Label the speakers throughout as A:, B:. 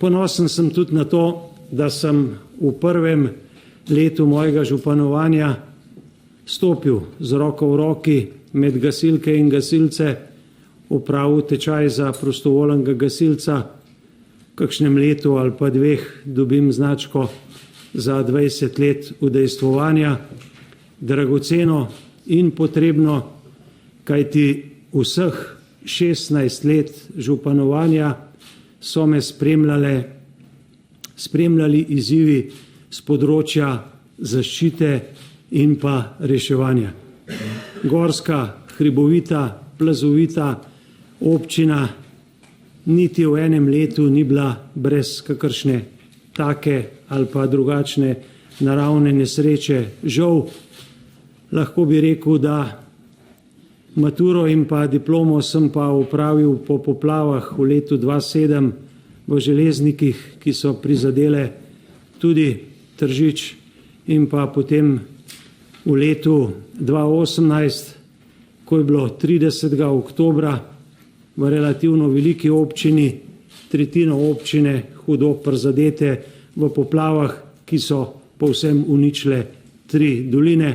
A: Ponosen sem tudi na to, da sem v prvem letu mojega županovanja stopil z roko v roki med gasilke in gasilce, opravil tečaj za prostovoljnega gasilca, v kakšnem letu ali pa dveh dobim značko za 20 let udejstvovanja, dragoceno in potrebno, kajti vseh 16 let županovanja so me spremljali izzivi z področja zaščite in pa reševanja. Gorska, hribovita, plazovita občina niti v enem letu ni bila brez kakršne take ali pa drugačne naravne nesreče. Žal, lahko bi rekel, da maturo in pa diplomo sem pa opravil po poplavah v letu 2007 v Železnikih, ki so prizadele tudi Tržič, in pa potem v letu 2018, ko je bilo 30. oktobra v relativno veliki občini, tretjino občine hudo prizadete v poplavah, ki so povsem uničile 3 doline.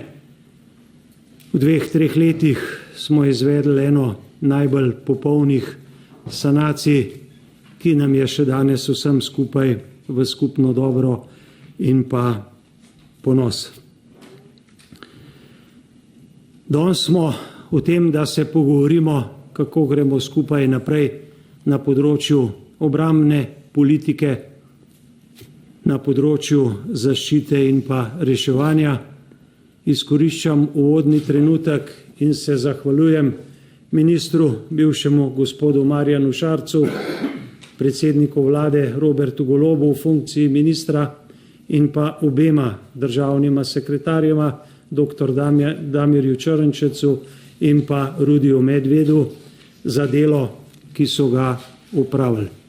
A: V 2-3 letih smo izvedli eno najbolj popolnih sanacij, ki nam je še danes vsem skupaj v skupno dobro in pa ponos. Danes smo v tem, da se pogovorimo, kako gremo skupaj naprej na področju obrambne politike, na področju zaščite in pa reševanja. Izkoriščam uvodni trenutek in se zahvaljujem ministru, bivšemu gospodu Marjanu Šarcu, predsedniku vlade Robertu Golobu v funkciji ministra in pa obema državnima sekretarjema, dr. Damirju Črnčecu in pa Rudiju Medvedu, za delo, ki so ga opravili.